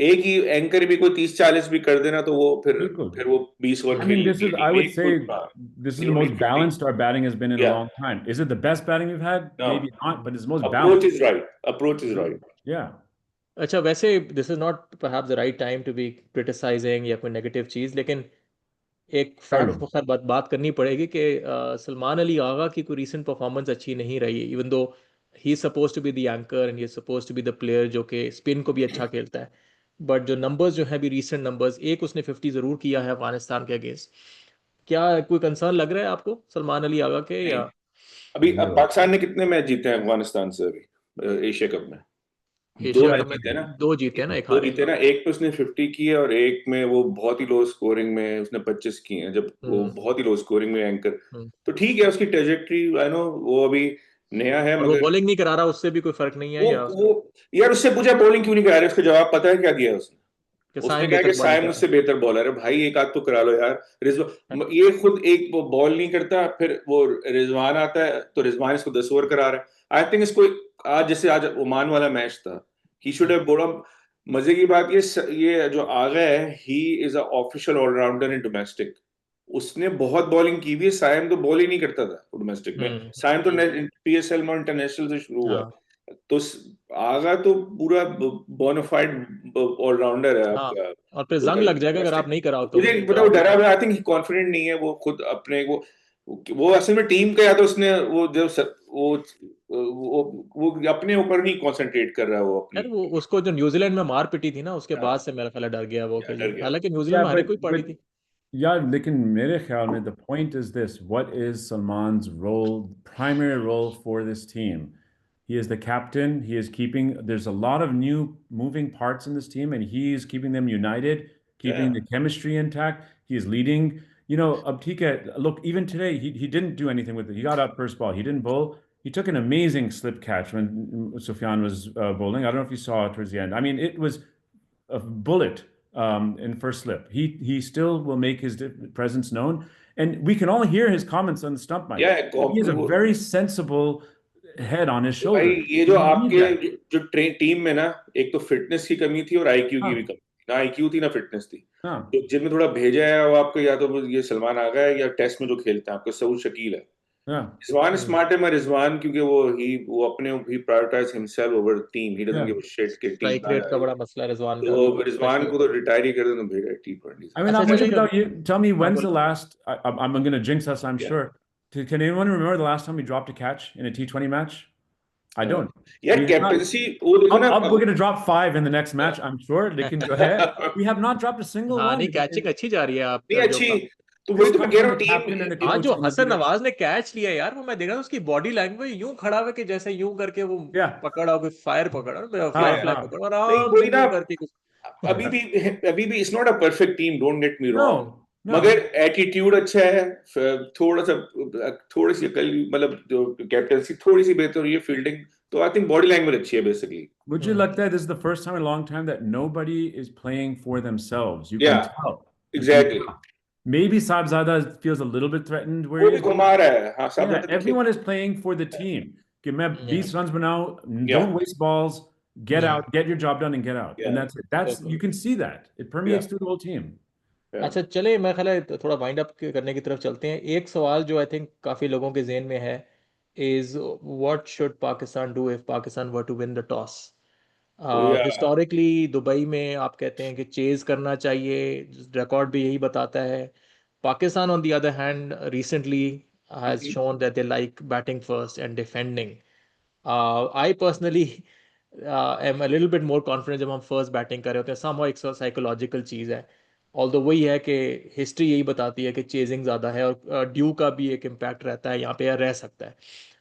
एक ही एंकर भी कोई 30-40 भी कर देना, तो वो बिल्कुल। फिर वो 20 ओवर I mean, खेल this is, I would say, this is You the don't most need 50. balanced our batting has been in a Yeah. long time. Is it the best batting we've had? No. Maybe not, but it's the most Approach balanced. is right. Approach is right. Yeah. अच्छा, वैसे this is not perhaps the right time to be criticising या कोई negative चीज़, लेकिन एक fact Carlo. तो खैर बात करनी पड़ेगी कि सलमान अली आगा की कोई रीसेंट परफॉर्मेंस अच्छी नहीं रही, even though he is suppose to be the anchor and he is suppose to be the player जो कि स्पिन को भी अच्छा खेलता है, बट जो नंबर्स जो है भी रीसेंट नंबर्स, एक उसने 50 ज़रूर किया है अफगानिस्तान के अगेंस्ट। क्या कोई कंसर्न लग रहा है आपको सलमान अली आगा के? नहीं। या अभी Zero. पाकिस्तान ने कितने मैच जीते हैं अफगानिस्तान से अभी एशिया कप में? दो एशिया मैच कप में जीते हैं ना? 2 जीते हैं ना, एक दो हारे। जीते ना, एक पे उसने 50 की है और एक में वो बहुत ही लो स्कोरिंग में उसने 25 की हैं, जब वो बहुत ही लो स्कोरिंग में एंकर। तो ठीक है, उसकी ट्रेजेक्टरी आई नो, वो अभी नया है, और वो मगर बॉलिंग नहीं करा रहा, उससे भी कोई फर्क नहीं है या वो यार उससे पूछा बॉलिंग क्यों नहीं करा रहे, उसका जवाब पता है क्या दिया है उसने? कि उसने साइम कहा कि बेहतर बॉलिंग साइम कर मुझसे बेहतर बॉलर है। भाई एक आध तो करा लो यार। ये खुद एक वो बॉल नहीं करता, फिर वो रिजवान आता है तो रिजवान इसको 10 ओवर करा रहा है। आई थिंक इसको आज, जैसे आज ओमान वाला मैच था, ही शुड हैव बोला। मजे की बात ये जो आ गया है, he is a official allrounder in domestic. उसने बहुत बॉलिंग की भी है, साइम तो बॉल ही नहीं करता था डोमेस्टिक में। साइम तो पीएसएल में इंटरनेशनल से शुरू हुआ, तो आगा तो पूरा बोनाफाइड ऑलराउंडर है हाँ, आपका। और फिर जंग लग जाएगा अगर आप नहीं कराओ तो। मुझे पता वो डरा हुआ, आई थिंक कॉन्फिडेंट नहीं है वो खुद अपने। वो असल में टीम का, या तो उसने वो जो वो अपने ऊपर नहीं कंसंट्रेट कर रहा है वो अपनी। यार वो उसको जो न्यूजीलैंड में मार पिटी थी ना, उसके हाँ, बाद से मेरा ख्याल है डर गया वो, डर कि गया। हालांकि न्यूजीलैंड Yeah, में हर कोई पड़ी but थी। yeah, लेकिन मेरे ख्याल में the point is this: what is Salman's role, primary role for this team? He is the captain. He is keeping. There's a lot of new moving parts in this team, and he is keeping them united, keeping the chemistry intact. He is leading. You know, ab theek hai, look, even today he didn't do anything with it. He got up first ball. He didn't bowl. He took an amazing slip catch when Sufyan was bowling. I don't know if you saw it towards the end. I mean, it was a bullet in first slip. He still will make his presence known, and we can all hear his comments on the stump mic. Yeah, He has a very sensible head on his भाई shoulder. ये जो You need आपके that. जो team में ना, एक तो fitness की कमी थी और आईक्यू की भी कमी। ना आईक्यू थी ना फिटनेस थी। हाँ, तो जिनमें थोड़ा भेजा है वो आपको, या तो ये सलमान आ गया है, या टेस्ट में जो खेलते हैं आपका सऊद शकील है। yeah, रिजवान स्मार्ट है, मैं रिजवान, क्योंकि वो अपने ही prioritise himself over team. He doesn't give a shit के टीम स्ट्राइक रेट का बड़ा मसला है रिजवान का तो भी, रिजवान को तो रिटायर ही कर दे, तो भेजा T20। I mean, अच्छा I'm चलिए wondering about you. Tell me, when's बोलो। the last? I'm going to jinx us, I'm Yeah. sure. Can anyone remember the last time we dropped a catch in a T20 match? I don't. यार We have not. Captaincy वो देखो ना, We're going to drop 5 in the next match, I'm sure. Lekin jo hai, we have not dropped a single हाँ one. नहीं, catching अच्छी जा रही है नहीं आपका जो अच्छी। तो This वही तो मैं comes कह from रहा the हूँ captain and the टीम। आज coach. जो and हसन the- नवाज ने कैच लिया यार, वो मैं देख रहा हूँ उसकी बॉडी लैंग्वेज यूं खड़ा हुआ कि जैसे यूं करके वो Yeah. पकड़ा, कोई फायर पकड़ा, हाँ, फायर फ्लाई हाँ। पकड़ा, और नहीं आराम कोई से ना, यूं करके कुछ। अभी भी it's not a perfect team, don't get me wrong, No, no. मगर एटीट्यूड अच्छा है। थोड़ा सा, थोड़ी सी अकल, मतलब जो कैप्टनसी थोड़ी सी बेहतर हुई है, फील्डिंग तो आई थिंक बॉडी लैंग्वेज अच्छी है basically. Would you like that? This is the first time in a long time that nobody is playing for themselves. You Yeah, can tell. You can exactly. tell. Maybe Saabzada feels a little bit threatened where वो he भी is. घुमा रहा है। हाँ, सब Yeah, everyone is playing for the team. कि मैं 20 runs बनाऊं, don't waste balls, get out, get your job done and get out. And that's it. That's, you can see that. It permeates through the whole team. अच्छा चले, मैं ख्याल है थोड़ा wind up करने की तरफ चलते हैं। एक सवाल जो आई थिंक काफ़ी लोगों के जहन में है is what should Pakistan do if Pakistan were to win the toss? Historically Dubai में आप कहते हैं कि चेज करना चाहिए, रिकॉर्ड भी यही बताता है। Pakistan on the other hand recently has shown that they like batting first and defending. I personally am a little bit more confident जब हम फर्स्ट बैटिंग कर रहे होते हैं। समहाउ एक साइकोलॉजिकल चीज़ है, ऑल्दो वही है कि हिस्ट्री यही बताती है कि चेजिंग ज़्यादा है, और ड्यू का भी एक इम्पैक्ट रहता है यहाँ पे, या रह सकता है।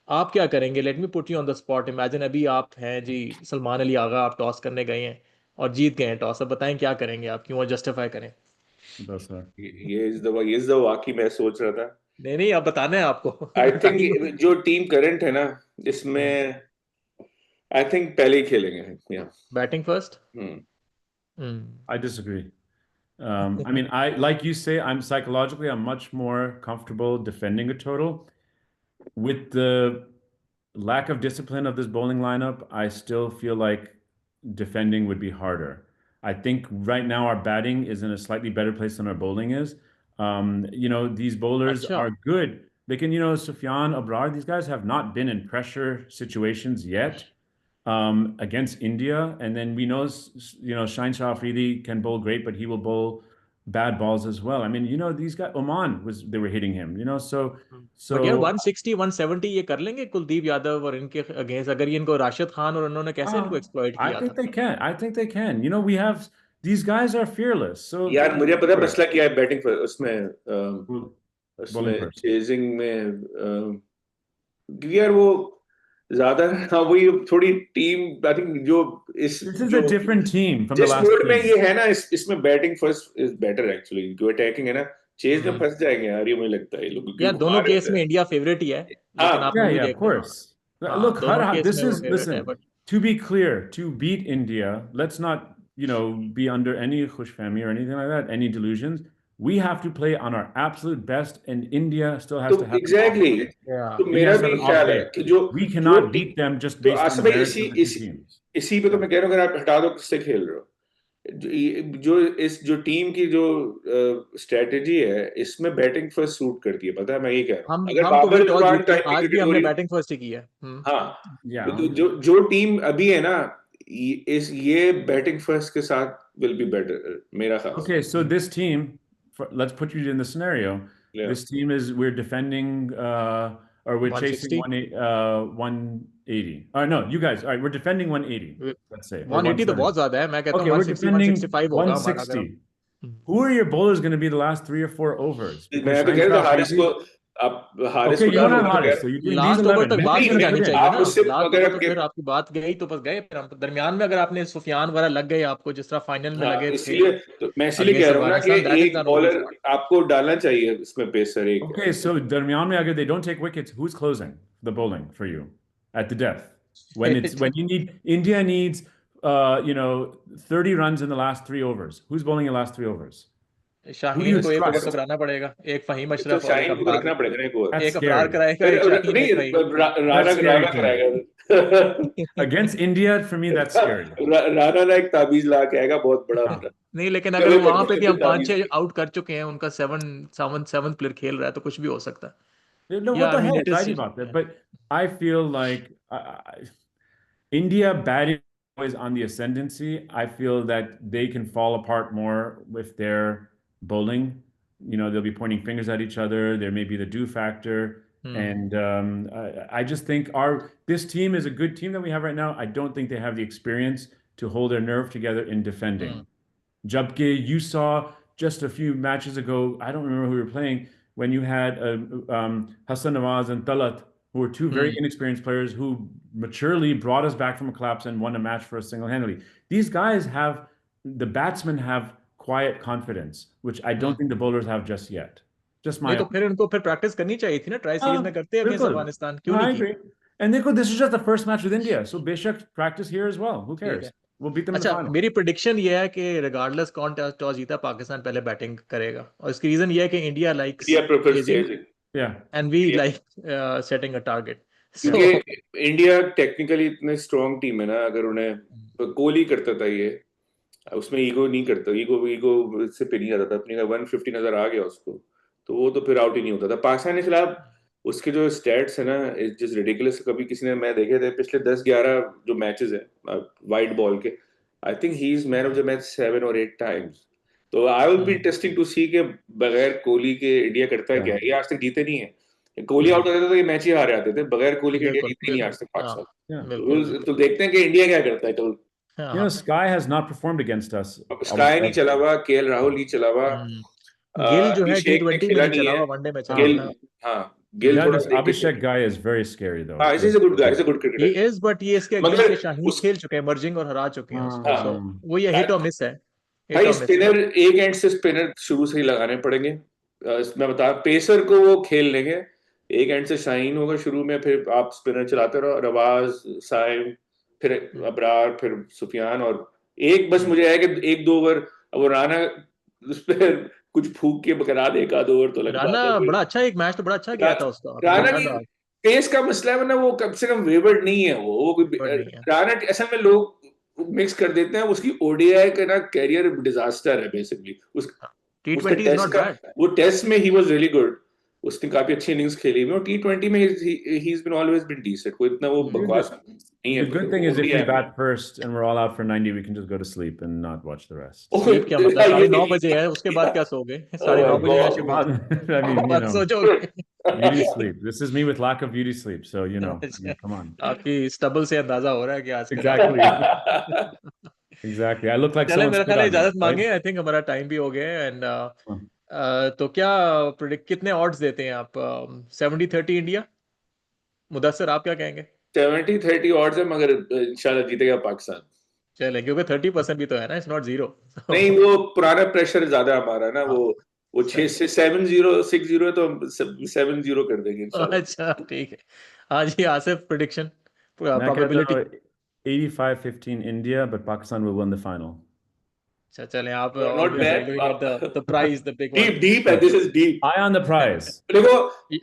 आप क्या करेंगे? Let me put you on the spot. Imagine अभी आप हैं जी सलमान अली आगा, आप टॉस करने गए हैं और जीत गए हैं टॉस। अब बताएं क्या करेंगे आप, क्यों जस्टिफाई करें? That's right. ये इस दफा वाकई मैं सोच रहा था। नहीं नहीं, अब बताना है आपको। आई बताइए। थिंक जो टीम करंट है ना, इसमें आई थिंक पहले ही खेलेंगे। Batting first. I disagree. I mean, like you say, I'm psychologically, I'm much more comfortable defending a total with the lack of discipline of this bowling lineup, I still feel like defending would be harder. I think right now our batting is in a slightly better place than our bowling is. These bowlers अच्छा are good. They can, Sufyan, Abrar, these guys have not been in pressure situations yet against India. And then we know, Shaheen Shah Afridi can bowl great, but he will bowl bad balls as well. I mean, these guys, they were hitting him, but यार so 160 170 ये कर लेंगे कुलदीप यादव और इनके against, अगर ये इनको राशिद खान और उन्होंने कैसे इनको एक्सप्लॉइट I किया think था। they can. I think they can. We have these guys are fearless. So यार मुझे पता है sure. मसला क्या है बैटिंग पर उसमें Bowling first. चेजिंग में क्योंकि यार वो ज्यादा हाँ वही थोड़ी टीम आई थिंक जो इस This is जो a different team from the जिस last मोड में three. ये है ना इसमें batting first is better actually जो अटैकिंग है ना चेज में फंस जाएंगे यार ये मुझे लगता है ये लोग यार क्योंकि दोनों घुमा केस रहते में हैं इंडिया फेवरेट ही है, हाँ लेकिन आप Yeah, वो भी yeah, of देख लें। course. हाँ Look, दोनों केस this में वो is, फेवरेट है, listen, but to be clear, to beat India, let's not, be under any khushfahmi or anything like that, any delusions. We have to play on our absolute best, and India still has तो to have an off exactly day. तो India मेरा has to भी have an off ख्याल है day. कि जो We जो cannot beat them just तो based on आसिफ the भाई merits of the two teams. इसी पे तो मैं कह रहा हूँ अगर आप हटा दो किससे खेल रहे हो जो टीम की जो स्ट्रेटेजी है इसमें बैटिंग फर्स्ट सूट करती है पता है मैं ये कह रहा हूँ अगर हम तो वही बाबर टॉस रिजवान जीतते हैं, टाइम की आज भी क्रिकेट हो हमने रही बैटिंग फर्स्ट ही की है। हाँ Yeah. जो टीम अभी है ना ये बैटिंग फर्स्ट के साथ विल बी बेटर मेरा ख्याल Okay, so this team, let's put you in the scenario. Yeah. This team we're defending, or we're chasing 180. No, you guys, all right, we're defending 180, let's say. or 180 तो 170. बहुत ज्यादा है, मैं कहता हूँ Okay, we're 160 defending 165 होगा हमारा अगर 160. Who are your bowlers going to be the last 3 or 4 overs? मैं Because तो कह Shaheen रहा था Shah हारिस Afridi- को आप हारिस Okay, को you don't डालो have मैं तो कह Haris, रहा so you're doing these last over 11. तक बात नहीं, नहीं जानी नहीं, चाहिए आप ना, उससे लास्ट अगर ओवर आप तो के- फिर आपकी बात गई तो बस गए, फिर हम दरमियान में अगर आपने सुफियान वगैरह लग गए आपको जिस तरह फाइनल में हाँ, लगे थे इसलिए तो मैं इसीलिए कह against रहा हूँ ना कि Afghanistan, that is एक the normal बॉलर start. आपको डालना चाहिए इसमें पेसर एक Okay, so darmiyan mein agar they don't take wickets, who's closing the bowling for you at the death? When India needs 30 runs in the last 3 overs. Who's bowling in the last 3 overs? Shaheen को एक over trust? तो कराना पड़ेगा, एक फहीम तो अशरफ और एक शाहीन को अबरार, रखना पड़ेगा ना एक ओवर That's एक अबरार scary. कराएगा, एक शाहीन, नहीं एक Faheem. Rana That's scary Rana to me. कराएगा Against India, for me, that's scary. Rana ना एक ताबीज ला के आएगा बहुत बड़ा हाँ। अपना नहीं लेकिन चलो अगर मैं वहां पे भी हम ताबीज 5-6 आउट कर चुके हैं, उनका 7th प्लेयर खेल रहा है तो कुछ भी हो सकता है। No, Yeah, what the I mean hell? it is Right about that. But I feel like India batting is on the ascendancy. I feel that they can fall apart more with their bowling. They'll be pointing fingers at each other. There may be the do factor. And I just think this team is a good team that we have right now. I don't think they have the experience to hold their nerve together in defending. Jabke, you saw just a few matches ago, I don't remember who we were playing, when you had Hassan Nawaz and Talat, who were two very inexperienced players who maturely brought us back from a collapse and won a match for us single-handedly. These guys the batsmen have quiet confidence, which I don't think the bowlers have just yet. Just my नहीं तो फिर उनको फिर practice करनी चाहिए थी ना, tri series में करते हैं अगेंस्ट अफगानिस्तान, क्यों I नहीं की? agree. And this is just the first match with India, so Beshak practice here as well. Who cares? We'll beat them in the अच्छा final. मेरी प्रेडिक्शन ये है कि रिगार्डलेस कौन टॉस जीता, पाकिस्तान पहले बैटिंग करेगा, और इसकी रीजन ये है कि India likes India prefers chasing chasing Yeah. and we like setting a target. So क्योंकि इंडिया टेक्निकली इतने स्ट्रॉन्ग टीम है ना अगर उन्हें कोहली करता था ये उसमें ईगो नहीं करता ईगो से पे नहीं जाता था अपनी 150 नजर आ गया उसको तो वो तो फिर आउट ही नहीं होता था पाकिस्तान के खिलाफ उसके जो स्टैट्स है ना जिस रिडिकुलस कभी किसी ने मैं देखे थे पिछले 10-11 जो मैचेस है वाइड बॉल के I think he is man of the match 7 or 8 times तो I will be interesting to see के बगैर कोहली के इंडिया करता है क्या ये आज तक जीते नहीं है कोहली आउट होता था तो ये मैच ही हारे आते थे बगैर कोहली के इंडिया जीते नहीं आज तक पाकिस्तान तो देखते हैं कि इंडिया क्या करता है कल Sky has not performed against us. Sky नहीं चला हुआ केएल राहुल नहीं चला हुआ गिल जो है अभिषेक ने T20 में खेला नहीं नहीं चला है हुआ, वनडे में चला गिल हुआ। हाँ गिल थोड़ा This Abhishek guy is very scary though. हाँ he's a good guy, he's a good He cricketer is, but ये इसके मगर अगेंस्ट के शाहीन उस- खेल चुके हैं, मर्जिंग और हरा चुके हैं उसको, हाँ। so वो ये हिट और मिस है, hit भाई or miss है। स्पिनर एक एंड से स्पिनर शुरू से ही लगाने पड़ेंगे मैं बता पेसर को वो खेल लेंगे एक एंड से शाहीन होगा शुरू में फिर आप स्पिनर चलाते रहो रवाज साइम फिर अबरार फिर सुफियान और एक बस मुझे है कि 1-2 ओवर वो राणा उस पर कुछ फूक के करा दे 1 आध ओवर तो लगता राणा बड़ा अच्छा एक मैच तो बड़ा अच्छा किया था उसका, राणा याद की आ। पेस का मसला है, वरना वो कम से कम वेवर्ड नहीं है वो कोई वर्ड नहीं है। राना असल में लोग मिक्स कर देते हैं, उसकी ओडीआई का ना कैरियर डिजास्टर है बेसिकली। उसका T20 is टेस्ट not का bad. वो टेस्ट में ही वाज रियली गुड, उसने काफी अच्छी इनिंग्स खेली में, और टी20 में he is been always been decent, कोई इतना वो हम्म। बकवास नहीं है। The good thing is if we ODI में bat first and we're all out for 90, we can just go to sleep and not watch the rest. Sleep क्या मतलब? ये 9:30 बजे है, उसके बाद क्या सोओगे? Oh 9:30 my बजे मैच God. शुरू होता है। I mean, you बाद know, सो जाओगे। beauty sleep. This is me with lack of beauty sleep. So, you know, I अच्छा, mean, come on. आपकी स्टबल से अंदाजा हो रहा है कि आज का Exactly. Exactly. I look like चले, someone मेरा spit ख्याल है on me, इजाजत मांगे। right? आई थिंक हमारा टाइम भी हो गया है। And Huh. तो क्या प्रेडिक्ट, कितने ऑड्स देते हैं आप? 70-30 इंडिया। मुदस्सिर, आप क्या कहेंगे? 70-30 odds है, मगर इंशाल्लाह जीतेगा पाकिस्तान। चले, क्योंकि 30% भी तो है ना, इट्स नॉट जीरो। नहीं, वो पुराना प्रेशर ज्यादा हमारा ना, हाँ, वो 6 सही। से 7-0 6-0 है, तो हम 7-0 कर देंगे इंशाल्लाह। अच्छा, ठीक है। हाँ जी, आसिफ, प्रेडिक्शन, मैं कहता प्रोबेबिलिटी। हूँ 85-15 India, but Pakistan will win the final. अच्छा, चले, आप not always bad. Looking at the prize, the big one. Deep deep है, this is deep. Eye on the prize. देखो,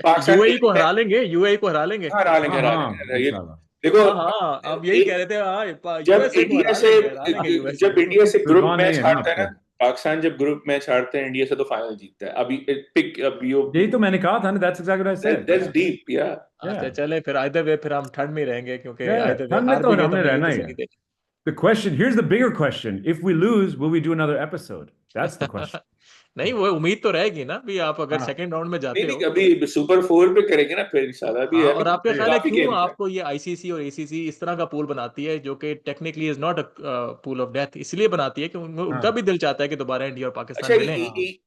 पाकिस्तान यूएई को हरा लेंगे, यूएई को हरा लेंगे। हरा लेंगे, हरा हाँ, लेंगे ये। इंशाल्लाह। देखो, हाँ हाँ, आप यही कह रहे थे। हाँ, जब यूएसए को इंडिया हरा लेंगे यूएसए जब को। इंडिया से ग्रुप रिजवान नहीं मैच है ना हारता है ना, आपको? पाकिस्तान जब ग्रुप मैच हारते हैं इंडिया से, तो फाइनल जीतता है। अभी पिक अब यही तो मैंने कहा था ना, that's exactly what I said. That's deep या। अच्छा, Yeah. चले, फिर आइदर वे फिर हम ठंड में ही रहेंगे, क्योंकि Yeah. आइदर वे ठंड में हार तो भी गए तो हमने हमें रहना यूएई ही से है। नहीं देंगे। The question, here's the bigger question. If we lose, will we do another episode? That's the question. नहीं, वो उम्मीद तो रहेगी ना भी, आप अगर हाँ। सेकंड राउंड में नहीं जाते नहीं, हो। अभी सुपर 4 पे करेंगे ना फिर इंशाल्लाह। अभी हाँ, है और आपका सही है। ख्याल है काफी क्यों गेम है। आपको ये आईसीसी और एसीसी इस तरह का पूल बनाती है, जो कि technically is not a pool of death? इसलिए बनाती है कि उनका हाँ। भी दिल चाहता है कि दोबारा इंडिया और पाकिस्तान अच्छा मिलें।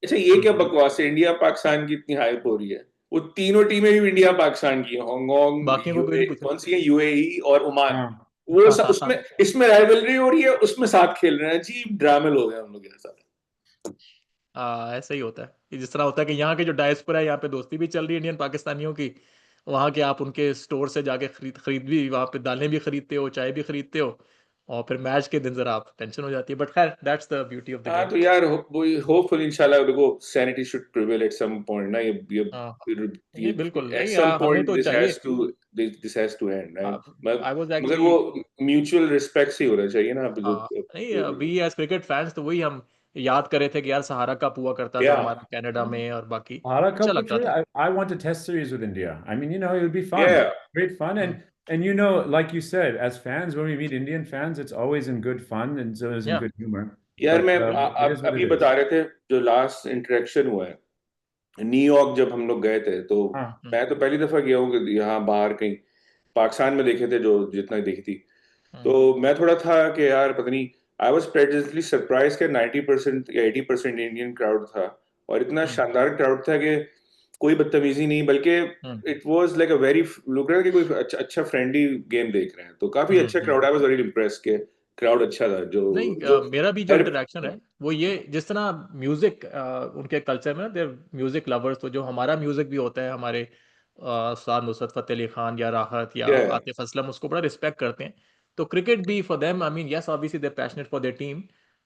अच्छा, ये क्या बकवास है? इंडिया पाकिस्तान की इतनी हाइप हो रही है, वो तीनों टीमें भी इंडिया पाकिस्तान की, हांगकांग, बाकियों को क्यों नहीं पूछा? कौन सी है, यूएई और ओमान। हाँ। वो उसमें इसमें राइवलरी हो रही है, उसमें साथ खेल रहे हैं। अजीब ड्रामे लोग हैं हम लोग के साथ। ऐसा ही होता है कि जिस तरह होता है कि यहाँ के जो डायस्पोरा है, यहाँ पे दोस्ती भी चल रही है इंडियन पाकिस्तानियों की, वहाँ के आप उनके स्टोर से जाके खरीद भी, वहाँ पे दालें भी खरीदते हो, चाय भी खरीदते हो, और फिर मैच के दिन जरा आप टेंशन हो जाती है। बट खैर, that's the beauty of the हाँ गेम। तो यार, होपफुल इंशाल्लाह। देखो, sanity should prevail at some point ना, हाँ, ये नहीं बिल्कुल एट नहीं, सम हमें पॉइंट तो चाहिए। This has to end. I was मगर एक्चुअली, वो म्यूचुअल रिस्पेक्ट से ही होना चाहिए ना। जो हाँ, नहीं, वी एज क्रिकेट फैंस तो वही हम याद कर रहे थे कि यार सहारा कप हुआ करता था क्या हमारा कनाडा में, और बाकी Hara अच्छा Cup would लगता trade. था। I want a test series with India. I mean, you know, it would be fun. Yeah. Great fun. And you know, like you said, as fans, when we meet Indian fans, it's always in good fun and it's always in या good humor. यार, But मैं it आप is what अभी it बता is. रहे थे, जो last interaction हुआ है न्यूयॉर्क, जब हम लोग गए थे, तो हाँ। मैं तो पहली दफा गया हूँ कि यहाँ बाहर कहीं। पाकिस्तान में देखे थे जो जितना देखी थी, तो मैं थोड़ा था कि यार पता नहीं। आई वॉज प्लेजेंटली सरप्राइज कि 90% या 80% इंडियन क्राउड था, और इतना शानदार क्राउड था कि कोई बदतमीजी नहीं, बल्कि it was like a very, look रहा है कि कोई अच्छा फ्रेंडली गेम देख रहे हैं। तो काफी अच्छा crowd. I was very impress के क्राउड अच्छा था। जो नहीं, जो मेरा भी जो इंटरेक्शन है वो ये, जिस तरह म्यूजिक उनके कल्चर में, देर म्यूजिक लवर्स, तो जो हमारा म्यूजिक भी होता है, हमारे उस्ताद नुसरत फतेह अली खान या राहत या Yeah. आतिफ असलम उसको बड़ा रिस्पेक्ट करते हैं। तो क्रिकेट भी for them, I mean yes obviously they passionate for their team,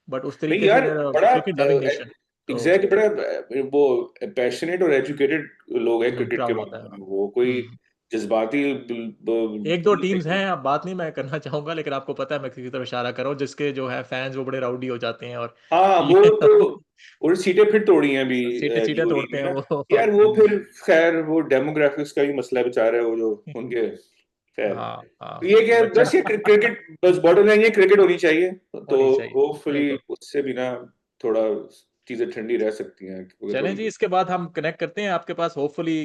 but उस नहीं तरीके से यार, देर बड़ा क्रिकेट लविंग नेशन। तो एग्जैक्ट, बड़ा वो पैशनेट और एजुकेटेड लोग हैं क्रिकेट के क्राउड होता मामले है। में। वो कोई जज्बाती एक दो टीम्स हैं, अब बात नहीं मैं करना चाहूंगा, लेकिन आपको पता है मैं किसी तरफ इशारा कर रहा हूँ, जिसके जो है फैंस वो बड़े राउडी हो जाते हैं, और हाँ, वो ये तो, और सीटें फिर तोड़ी हैं अभी सीटें सीटें यूएई तोड़ते में हैं ना। वो। यार वो फिर खैर, वो डेमोग्राफिक्स का भी मसला है बेचारे, वो जो उनके, खैर। हाँ तो हाँ, ये क्या है, बच्चा बस ये क्रिकेट, बस बॉटम लाइन ये क्रिकेट होनी चाहिए, तो होनी चाहिए, होपफुली बिल्कुल। उससे भी ना थोड़ा चीजें ठंडी रह सकती हैं, क्योंकि चलें जी, थोड़ी। इसके बाद हम कनेक्ट करते हैं आपके पास, होपफुली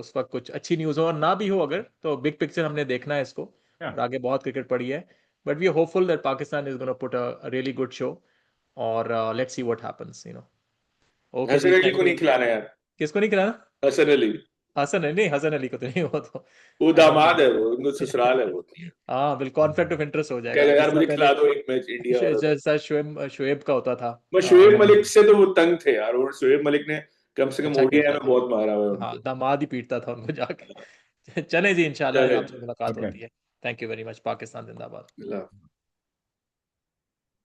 उस वक्त कुछ अच्छी न्यूज़ हो, और ना भी हो अगर, तो बिग पिक्चर हमने देखना है इसको, Yeah. और आगे बहुत क्रिकेट पड़ी है। But we are hopeful that Pakistan is gonna put a really good show, और let's see what happens, okay जी, हसन अली थैंक को यू। नहीं खिलाना यार। किसको नहीं खिलाना? हसन अली, हसन अली नहीं, हसन अली को तो नहीं, वो तो वो आई डोंट दामाद थिंक। है, वो उनको ससुराल है वो। हाँ बिल्कुल, कॉन्फ्लिक्ट ऑफ इंटरेस्ट हो जाएगा, कहेगा जिस यार तरह मुझे पहले खिला दो एक मैच इंडिया वालों को। जैसा शुएब का होता था। मैं शुएब मलिक से तो वो तंग थे यार, और शुएब मलिक ने कम से कम अच्छा ओडीआई खेलता में था। बहुत मारा हुआ है हाँ, उनको। दामाद ही पीटता था उनको जाके। चले जी, इंशाल्लाह चले, आपसे मुलाकात Okay. होती है। Thank you very much. Pakistan जिंदाबाद। अल्लाह।